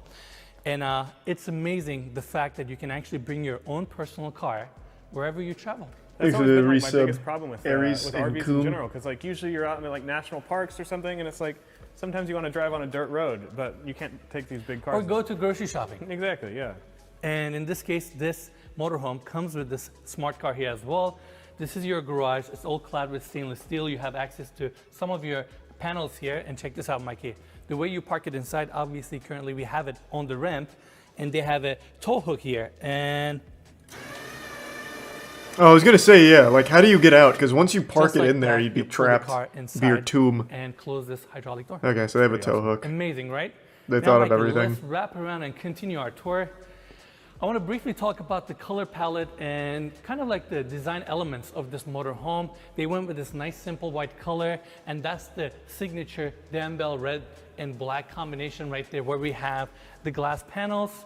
Speaker 2: And it's amazing the fact that you can actually bring your own personal car wherever you travel.
Speaker 3: That's
Speaker 1: Thanks
Speaker 3: always
Speaker 1: for
Speaker 3: been
Speaker 1: the
Speaker 3: like my
Speaker 1: resub,
Speaker 3: biggest problem with
Speaker 1: Aries and
Speaker 3: RVs
Speaker 1: Coom.
Speaker 3: in general, because like usually you're out in like national parks or something, and it's like sometimes you want to drive on a dirt road, but you can't take these big cars.
Speaker 2: Or go to grocery shopping.
Speaker 3: Exactly, yeah.
Speaker 2: And in this case, this motorhome comes with this smart car here as well. This is your garage. It's all clad with stainless steel. You have access to some of your panels here. And check this out, Mikey. The way you park it inside, obviously, currently we have it on the ramp. And they have a tow hook here. And
Speaker 1: Oh, I was gonna say, yeah. Like, how do you get out? Because once you park
Speaker 2: just
Speaker 1: it
Speaker 2: like
Speaker 1: in there,
Speaker 2: that,
Speaker 1: you'd be
Speaker 2: you pull the
Speaker 1: trapped.
Speaker 2: car
Speaker 1: It'd be your
Speaker 2: inside
Speaker 1: tomb.
Speaker 2: and close this hydraulic door.
Speaker 1: Okay, so they have a tow hook.
Speaker 2: Amazing, right?
Speaker 1: They
Speaker 2: Now,
Speaker 1: thought of
Speaker 2: Mikey,
Speaker 1: everything.
Speaker 2: Let's wrap around and continue our tour. I want to briefly talk about the color palette and kind of like the design elements of this motorhome. They went with this nice simple white color, and that's the signature dumbbell red and black combination right there, where we have the glass panels.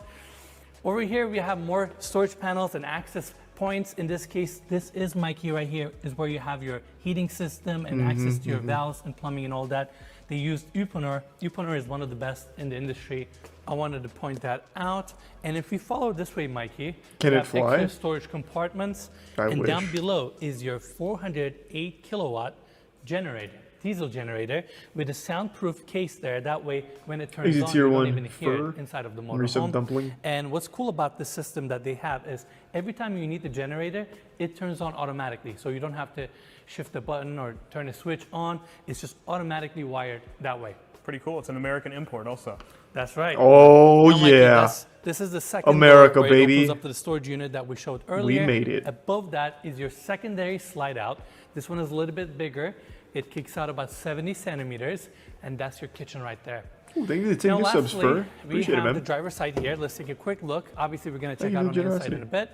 Speaker 2: Over here we have more storage panels and access points. In this case, this is Mikey right here, is where you have your heating system and access to your valves and plumbing and all that. They used Uponor. Uponor is one of the best in the industry. I wanted to point that out. And if we follow this way, Mikey,
Speaker 1: Can
Speaker 2: we
Speaker 1: it
Speaker 2: have
Speaker 1: fly?
Speaker 2: extra storage compartments.
Speaker 1: I
Speaker 2: and down
Speaker 1: wish.
Speaker 2: below is your 408 kilowatt generator, diesel generator, with a soundproof case there. That way, when it turns
Speaker 1: Easy
Speaker 2: on,
Speaker 1: tier
Speaker 2: you don't
Speaker 1: one
Speaker 2: even hear
Speaker 1: fur.
Speaker 2: it inside of the
Speaker 1: Resub
Speaker 2: motorhome.
Speaker 1: dumpling.
Speaker 2: And what's cool about this system that they have is every time you need the generator, it turns on automatically. So you don't have to shift the button or turn a switch on. It's just automatically wired that way.
Speaker 3: Pretty cool. It's an American import also.
Speaker 2: That's right.
Speaker 1: Oh,
Speaker 2: Now, Mikey,
Speaker 1: yeah.
Speaker 2: this is the second
Speaker 1: America,
Speaker 2: door where it
Speaker 1: baby.
Speaker 2: opens up to the storage unit that we showed earlier.
Speaker 1: made it.
Speaker 2: Above that is your secondary slide out. This one is a little bit bigger. It kicks out about 70 centimeters, and that's your kitchen right there.
Speaker 1: Ooh, thank you for the 10
Speaker 2: Now,
Speaker 1: new subs,
Speaker 2: lastly,
Speaker 1: Fur.
Speaker 2: we
Speaker 1: Appreciate it,
Speaker 2: have the
Speaker 1: man.
Speaker 2: driver's side here. Let's take a quick look. Obviously, we're going to check
Speaker 1: you
Speaker 2: out
Speaker 1: for
Speaker 2: on
Speaker 1: the
Speaker 2: the inside
Speaker 1: generosity.
Speaker 2: in a bit.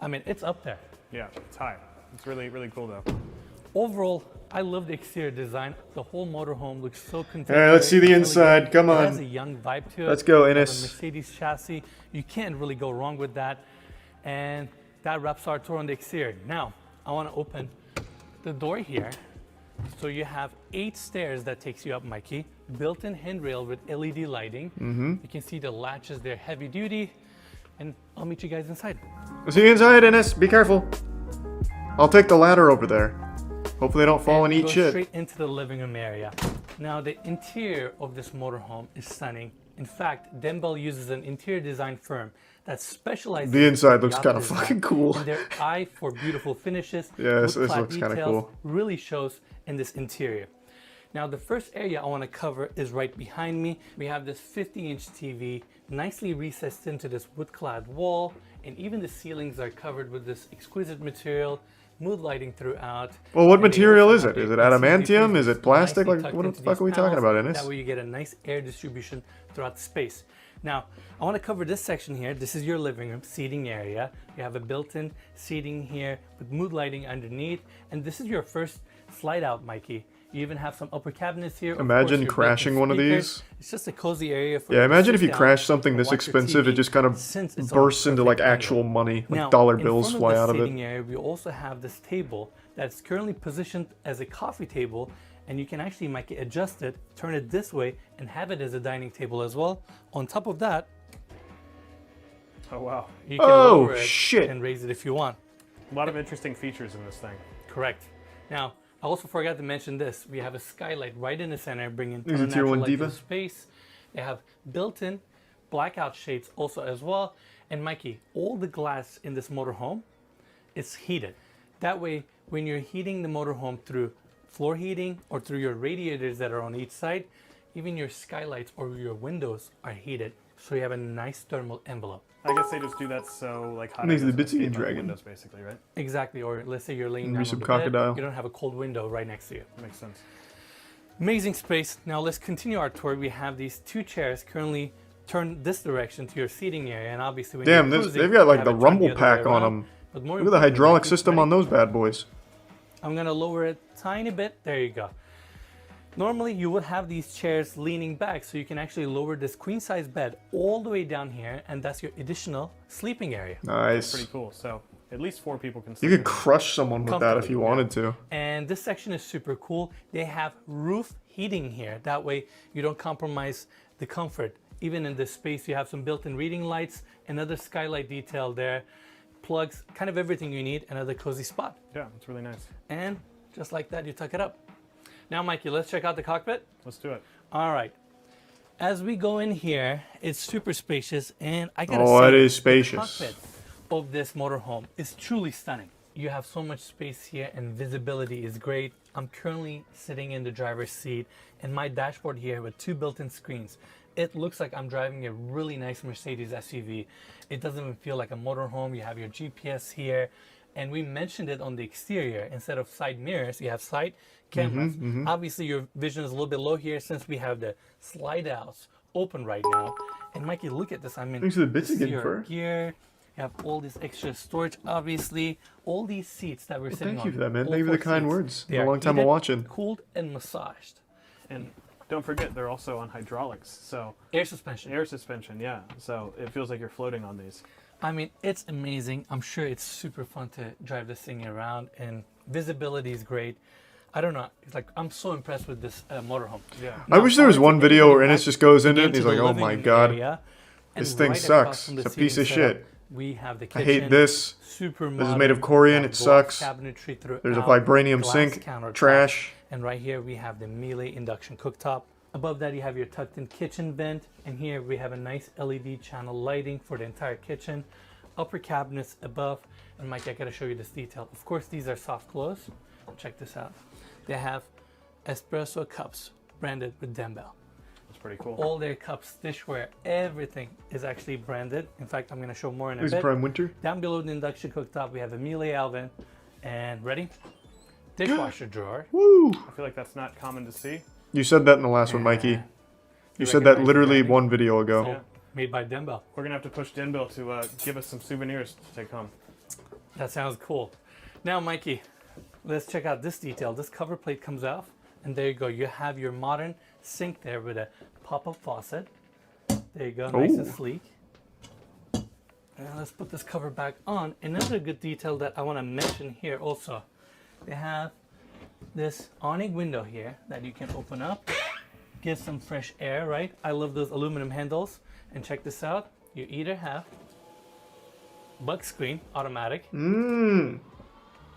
Speaker 2: I mean, it's up there.
Speaker 3: Yeah, it's high. It's really, really cool though.
Speaker 2: Overall, I love the exterior design. The whole motorhome looks so
Speaker 1: All
Speaker 2: contemporary.
Speaker 1: right, let's see the
Speaker 2: elegant.
Speaker 1: inside. Come
Speaker 2: It has
Speaker 1: on.
Speaker 2: a young vibe to it.
Speaker 1: Let's go,
Speaker 2: You have a
Speaker 1: Ines.
Speaker 2: Mercedes chassis. You can't really go wrong with that. And that wraps our tour on the exterior. Now, I want to open the door here. So you have 8 stairs that takes you up, Mikey. Built-in handrail with LED lighting. You can see the latches, they're heavy duty. And I'll meet you guys inside.
Speaker 1: We'll see you inside, Ines. Be careful. I'll take the ladder over there. Hopefully I don't fall and
Speaker 2: we
Speaker 1: eat
Speaker 2: go
Speaker 1: shit.
Speaker 2: straight into the living room area. Now, the interior of this motorhome is stunning. In fact, Denbel uses an interior design firm that specializes
Speaker 1: The inside
Speaker 2: in
Speaker 1: looks
Speaker 2: yacht
Speaker 1: kinda
Speaker 2: design,
Speaker 1: fucking cool.
Speaker 2: and their eye for beautiful finishes,
Speaker 1: Yeah, this
Speaker 2: wood-clad
Speaker 1: looks kinda
Speaker 2: details
Speaker 1: cool.
Speaker 2: really shows in this interior. Now the first area I want to cover is right behind me. We have this 50-inch TV nicely recessed into this wood-clad wall, and even the ceilings are covered with this exquisite material, mood lighting throughout.
Speaker 1: Well, what
Speaker 2: And they
Speaker 1: material
Speaker 2: also
Speaker 1: is
Speaker 2: have
Speaker 1: it? Is
Speaker 2: the
Speaker 1: it
Speaker 2: LCD
Speaker 1: adamantium?
Speaker 2: freezers
Speaker 1: Is it plastic?
Speaker 2: nicely
Speaker 1: Like,
Speaker 2: tucked
Speaker 1: what the
Speaker 2: into
Speaker 1: fuck
Speaker 2: these
Speaker 1: are we talking
Speaker 2: panels.
Speaker 1: about, Ennis?
Speaker 2: That way you get a nice air distribution throughout the space. Now, I want to cover this section here. This is your living room seating area. You have a built-in seating here with mood lighting underneath, and this is your first slide out, Mikey. You even have some upper cabinets here. Of
Speaker 1: Imagine
Speaker 2: course, your
Speaker 1: crashing
Speaker 2: built-in
Speaker 1: one of
Speaker 2: speakers.
Speaker 1: these.
Speaker 2: It's just a cozy area for
Speaker 1: Yeah,
Speaker 2: you to
Speaker 1: imagine
Speaker 2: sit
Speaker 1: if you
Speaker 2: down
Speaker 1: crash something
Speaker 2: and
Speaker 1: this
Speaker 2: watch your
Speaker 1: expensive, it
Speaker 2: TV
Speaker 1: just kind of
Speaker 2: since it's on a
Speaker 1: bursts into like
Speaker 2: perfect
Speaker 1: actual
Speaker 2: angle.
Speaker 1: money, like
Speaker 2: Now,
Speaker 1: dollar
Speaker 2: in
Speaker 1: bills
Speaker 2: front
Speaker 1: fly
Speaker 2: of
Speaker 1: out
Speaker 2: the
Speaker 1: of it.
Speaker 2: seating area, we also have this table that's currently positioned as a coffee table, and you can actually make it adjust it, turn it this way, and have it as a dining table as well. On top of that,
Speaker 3: Oh, wow.
Speaker 2: you can
Speaker 1: Oh,
Speaker 2: lower it
Speaker 1: shit.
Speaker 2: and raise it if you want.
Speaker 3: A lot of interesting features in this thing.
Speaker 2: Correct. Now, I also forgot to mention this. We have a skylight right in the center, bringing
Speaker 1: Is it tier
Speaker 2: natural
Speaker 1: one
Speaker 2: light to
Speaker 1: Diva?
Speaker 2: the space. They have built-in blackout shades also as well. And Mikey, all the glass in this motorhome is heated. That way, when you're heating the motorhome through floor heating or through your radiators that are on each side, even your skylights or your windows are heated. So you have a nice thermal envelope.
Speaker 3: I guess they just do that so like hot
Speaker 1: Makes
Speaker 3: air
Speaker 1: the
Speaker 3: doesn't
Speaker 1: Bitsy
Speaker 3: escape out the
Speaker 1: dragon.
Speaker 3: windows, basically, right?
Speaker 2: Exactly. Or let's say you're laying
Speaker 1: Maybe
Speaker 2: down
Speaker 1: some
Speaker 2: on the
Speaker 1: crocodile.
Speaker 2: bed, you don't have a cold window right next to you.
Speaker 3: Makes sense.
Speaker 2: Amazing space. Now let's continue our tour. We have these two chairs currently turned this direction to your seating area, and obviously when
Speaker 1: Damn,
Speaker 2: you're
Speaker 1: this,
Speaker 2: cruising,
Speaker 1: they've got like
Speaker 2: you
Speaker 1: the
Speaker 2: have it turned
Speaker 1: rumble
Speaker 2: other way
Speaker 1: pack on
Speaker 2: around.
Speaker 1: them.
Speaker 2: But more
Speaker 1: Look at the
Speaker 2: importantly,
Speaker 1: hydraulic
Speaker 2: Mikey,
Speaker 1: system
Speaker 2: ready?
Speaker 1: on those bad boys.
Speaker 2: I'm gonna lower it tiny bit. There you go. Normally you would have these chairs leaning back, so you can actually lower this queen size bed all the way down here, and that's your additional sleeping area.
Speaker 1: Nice.
Speaker 3: Pretty cool. So at least 4 people can
Speaker 1: You
Speaker 3: sleep.
Speaker 1: could crush someone with that if you wanted to.
Speaker 2: And this section is super cool. They have roof heating here. That way you don't compromise the comfort. Even in this space, you have some built-in reading lights, another skylight detail there, plugs, kind of everything you need, another cozy spot.
Speaker 3: Yeah, it's really nice.
Speaker 2: And just like that, you tuck it up. Now, Mikey, let's check out the cockpit.
Speaker 3: Let's do it.
Speaker 2: All right. As we go in here, it's super spacious, and I gotta
Speaker 1: Oh,
Speaker 2: say,
Speaker 1: it is
Speaker 2: the
Speaker 1: spacious.
Speaker 2: cockpit of this motorhome is truly stunning. You have so much space here, and visibility is great. I'm currently sitting in the driver's seat, and my dashboard here with 2 built-in screens. It looks like I'm driving a really nice Mercedes SUV. It doesn't even feel like a motorhome. You have your GPS here, and we mentioned it on the exterior. Instead of side mirrors, you have side cameras. Obviously, your vision is a little bit low here since we have the slide outs open right now. And Mikey, look at this. I mean,
Speaker 1: Thanks to the
Speaker 2: this
Speaker 1: bits
Speaker 2: is
Speaker 1: again,
Speaker 2: your
Speaker 1: Fur.
Speaker 2: gear. You have all this extra storage, obviously. All these seats that we're sitting on.
Speaker 1: Thank you for that, man.
Speaker 2: all
Speaker 1: Thank you for the
Speaker 2: 4
Speaker 1: kind
Speaker 2: seats,
Speaker 1: words.
Speaker 2: they
Speaker 1: Been a
Speaker 2: are
Speaker 1: long time of
Speaker 2: heated,
Speaker 1: watching.
Speaker 2: cooled, and massaged.
Speaker 3: And don't forget, they're also on hydraulics. So
Speaker 2: Air suspension.
Speaker 3: air suspension, yeah. So it feels like you're floating on these.
Speaker 2: I mean, it's amazing. I'm sure it's super fun to drive this thing around, and visibility is great. I don't know. It's like I'm so impressed with this motorhome.
Speaker 3: Yeah.
Speaker 1: I wish there was one video where Ennis just goes in it and
Speaker 2: Into
Speaker 1: he's
Speaker 2: the
Speaker 1: like, oh
Speaker 2: living
Speaker 1: my
Speaker 2: room
Speaker 1: god.
Speaker 2: area, and
Speaker 1: this thing
Speaker 2: right across
Speaker 1: sucks.
Speaker 2: from the
Speaker 1: It's a piece of
Speaker 2: seating setup,
Speaker 1: shit.
Speaker 2: We have the
Speaker 1: I
Speaker 2: kitchen.
Speaker 1: hate this.
Speaker 2: Super
Speaker 1: This is
Speaker 2: modern.
Speaker 1: made of Corian,
Speaker 2: We have
Speaker 1: it
Speaker 2: glass
Speaker 1: sucks.
Speaker 2: Cabinetry throughout,
Speaker 1: There's a vibranium
Speaker 2: glass
Speaker 1: sink.
Speaker 2: countertop,
Speaker 1: Trash.
Speaker 2: and right here we have the Miele induction cooktop. Above that you have your tucked-in kitchen vent, and here we have a nice LED channel lighting for the entire kitchen. Upper cabinets above, and Mike, I gotta show you this detail. Of course, these are soft close. Check this out. They have espresso cups branded with Dembo.
Speaker 3: That's pretty cool.
Speaker 2: All their cups, dishware, everything is actually branded. In fact, I'm gonna show more in a
Speaker 1: Is it
Speaker 2: bit.
Speaker 1: Prime Winter?
Speaker 2: Down below the induction cooktop, we have a Miele oven, and ready? Dishwasher drawer.
Speaker 1: Woo!
Speaker 3: I feel like that's not common to see.
Speaker 1: You said that in the last one, Mikey.
Speaker 2: Yeah.
Speaker 1: You said that
Speaker 2: recognize the
Speaker 1: literally
Speaker 2: branding?
Speaker 1: one video ago.
Speaker 2: So,
Speaker 3: Yeah.
Speaker 2: made by Dembo.
Speaker 3: We're going to have to push Denbill to give us some souvenirs to take home.
Speaker 2: That sounds cool. Now, Mikey, let's check out this detail. This cover plate comes off, and there you go. You have your modern sink there with a pop-up faucet. There you go, nice and
Speaker 1: Ooh.
Speaker 2: sleek. And let's put this cover back on. Another good detail that I want to mention here also, they have this awning window here that you can open up, give some fresh air, right? I love those aluminum handles. And check this out, you either have bug screen, automatic,
Speaker 1: Mmm.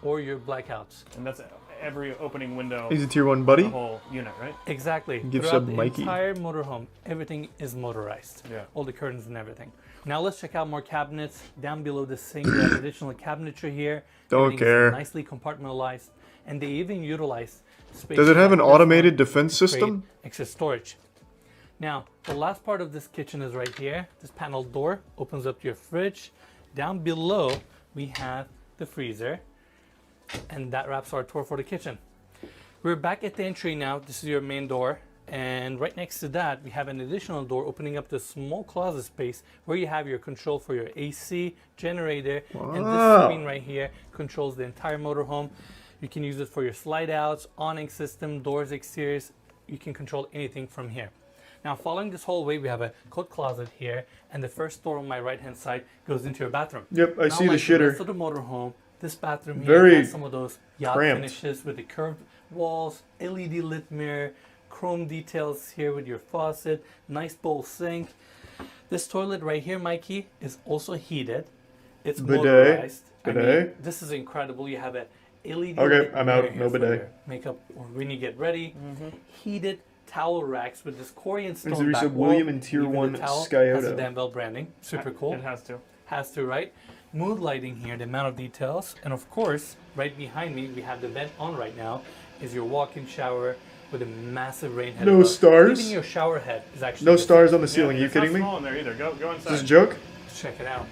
Speaker 2: or your blackouts.
Speaker 3: And that's every opening window
Speaker 1: He's a tier 1
Speaker 3: in
Speaker 1: buddy.
Speaker 3: the whole unit, right?
Speaker 2: Exactly.
Speaker 1: Give
Speaker 2: Throughout
Speaker 1: sub
Speaker 2: the
Speaker 1: Mikey.
Speaker 2: entire motorhome, everything is motorized.
Speaker 3: Yeah.
Speaker 2: All the curtains and everything. Now let's check out more cabinets. Down below the sink, we have additional cabinetry here.
Speaker 1: Don't
Speaker 2: Everything is
Speaker 1: care.
Speaker 2: nicely compartmentalized. And they even utilize space.
Speaker 1: Does it have an
Speaker 2: like this
Speaker 1: automated
Speaker 2: one
Speaker 1: defense
Speaker 2: to create
Speaker 1: system?
Speaker 2: extra storage. Now, the last part of this kitchen is right here. This panel door opens up to your fridge. Down below, we have the freezer. And that wraps our tour for the kitchen. We're back at the entry now. This is your main door. And right next to that, we have an additional door opening up this small closet space where you have your control for your AC, generator, and this screen right here controls the entire motorhome. You can use it for your slide outs, awning system, doors, exteriors. You can control anything from here. Now, following this hallway, we have a coat closet here, and the first door on my right-hand side goes into your bathroom.
Speaker 1: Yep, I see the
Speaker 2: like
Speaker 1: shitter.
Speaker 2: The rest of the motorhome, this bathroom
Speaker 1: Very
Speaker 2: here has some of those yacht
Speaker 1: cramped
Speaker 2: finishes with the curved walls, LED lit mirror, chrome details here with your faucet, nice bowl sink. This toilet right here, Mikey, is also heated. It's
Speaker 1: Bidet.
Speaker 2: motorized. I
Speaker 1: Bidet.
Speaker 2: mean, this is incredible. You have a LED
Speaker 1: Okay,
Speaker 2: lit
Speaker 1: I'm
Speaker 2: mirror
Speaker 1: out.
Speaker 2: here
Speaker 1: No
Speaker 2: for
Speaker 1: bidet.
Speaker 2: your makeup or when you get ready. Heated towel racks with this Korean
Speaker 1: There's
Speaker 2: stone
Speaker 1: the
Speaker 2: back
Speaker 1: Reese
Speaker 2: wall.
Speaker 1: William and Tier
Speaker 2: Even the
Speaker 1: 1
Speaker 2: towel has the
Speaker 1: Scioto.
Speaker 2: Danville branding. Super cool.
Speaker 3: It has to.
Speaker 2: Has to, right? Mood lighting here, the amount of details. And of course, right behind me, we have the vent on right now, is your walk-in shower with a massive rain head.
Speaker 1: No
Speaker 2: above.
Speaker 1: stars?
Speaker 2: Even your shower head is actually
Speaker 1: No
Speaker 2: different.
Speaker 1: stars on the ceiling. Are you
Speaker 3: it's not
Speaker 1: kidding me?
Speaker 3: small in there either. Go
Speaker 1: Is
Speaker 3: inside.
Speaker 1: this a joke?
Speaker 2: Check it out.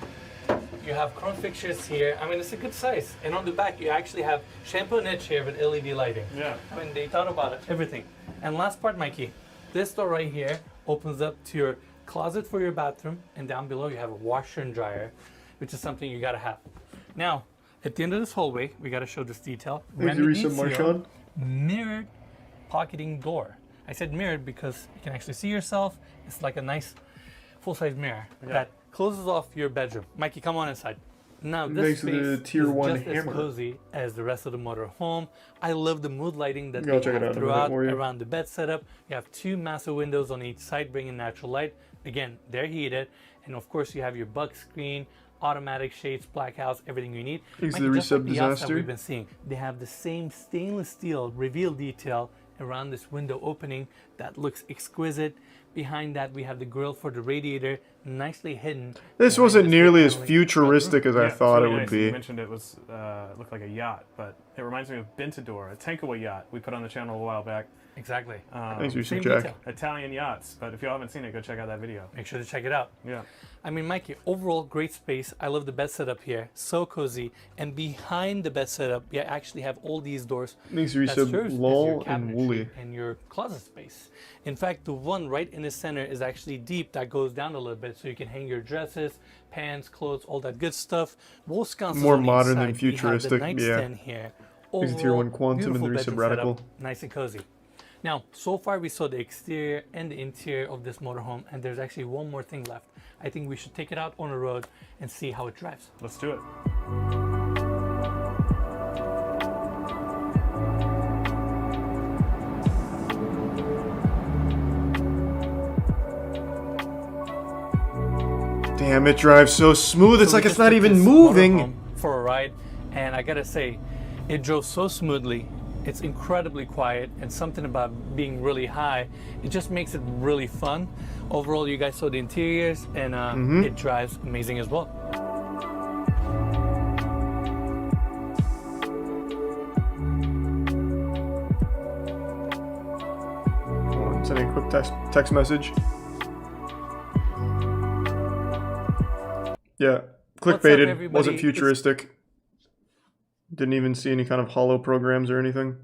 Speaker 2: You have chrome fixtures here. I mean, it's a good size. And on the back, you actually have shampoo niche here with LED lighting.
Speaker 3: Yeah.
Speaker 2: I mean, they thought about it, everything. And last part, Mikey, this door right here opens up to your closet for your bathroom, and down below you have a washer and dryer, which is something you gotta have. Now, at the end of this hallway, we gotta show this detail.
Speaker 1: Thanks, Reese
Speaker 2: Remedizio
Speaker 1: Marchand.
Speaker 2: mirrored pocketing door. I said mirrored because you can actually see yourself. It's like a nice full-size mirror that closes off your bedroom. Mikey, come on inside. Now this
Speaker 1: Next to the
Speaker 2: space
Speaker 1: Tier
Speaker 2: is
Speaker 1: 1
Speaker 2: just
Speaker 1: hammer.
Speaker 2: as cozy as the rest of the motor home. I love the mood lighting that
Speaker 1: I'll
Speaker 2: they
Speaker 1: check it out
Speaker 2: have
Speaker 1: in a minute
Speaker 2: throughout
Speaker 1: for you.
Speaker 2: around the bed setup. You have two massive windows on each side bringing natural light. Again, they're heated. And of course you have your buck screen, automatic shades, black house, everything you need.
Speaker 1: Thanks to
Speaker 2: Mikey,
Speaker 1: the
Speaker 2: just like
Speaker 1: Resub
Speaker 2: the yachts that
Speaker 1: disaster.
Speaker 2: we've been seeing, they have the same stainless steel reveal detail around this window opening that looks exquisite. Behind that, we have the grill for the radiator, nicely hidden.
Speaker 1: This
Speaker 2: behind
Speaker 1: wasn't
Speaker 2: this
Speaker 1: nearly
Speaker 2: wood
Speaker 1: as
Speaker 2: paneling.
Speaker 1: futuristic as I
Speaker 3: Yeah,
Speaker 1: thought
Speaker 3: it's
Speaker 1: it
Speaker 3: really
Speaker 1: would
Speaker 3: nice. You
Speaker 1: be.
Speaker 3: mentioned it was looked like a yacht, but it reminds me of Bintador, a tankaway yacht we put on the channel a while back.
Speaker 2: Exactly.
Speaker 1: Thanks, Reese
Speaker 2: Same
Speaker 1: Jack.
Speaker 2: detail.
Speaker 3: Italian yachts, but if you haven't seen it, go check out that video.
Speaker 2: Make sure to check it out.
Speaker 3: Yeah.
Speaker 2: I mean, Mikey, overall great space. I love the bed setup here. So cozy. And behind the bed setup, you actually have all these doors
Speaker 1: Thanks,
Speaker 2: that
Speaker 1: Reese
Speaker 2: serves as your
Speaker 1: Lol and
Speaker 2: cabinetry
Speaker 1: Wooly.
Speaker 2: and your closet space. In fact, the one right in the center is actually deep that goes down a little bit so you can hang your dresses, pants, clothes, all that good stuff. Wall sconces
Speaker 1: More
Speaker 2: on each
Speaker 1: modern than
Speaker 2: side. You have
Speaker 1: futuristic,
Speaker 2: the
Speaker 1: yeah.
Speaker 2: nightstand here.
Speaker 1: Thanks to Tier 1 Quantum and the
Speaker 2: beautiful
Speaker 1: Resub
Speaker 2: bedroom
Speaker 1: Radical.
Speaker 2: setup, nice and cozy. Now, so far we saw the exterior and the interior of this motorhome, and there's actually one more thing left. I think we should take it out on the road and see how it drives.
Speaker 3: Let's do it.
Speaker 1: Damn, it drives so smooth. It's
Speaker 2: So we
Speaker 1: like it's
Speaker 2: just
Speaker 1: not
Speaker 2: took
Speaker 1: even
Speaker 2: this
Speaker 1: moving.
Speaker 2: motorhome for a ride, and I gotta say, it drove so smoothly. It's incredibly quiet, and something about being really high, it just makes it really fun. Overall, you guys saw the interiors, and it drives amazing as well.
Speaker 1: I'm sending a quick text message. Yeah, clickbaited.
Speaker 2: everybody?
Speaker 1: Wasn't
Speaker 2: It's-
Speaker 1: futuristic. Didn't even see any kind of hollow programs or anything.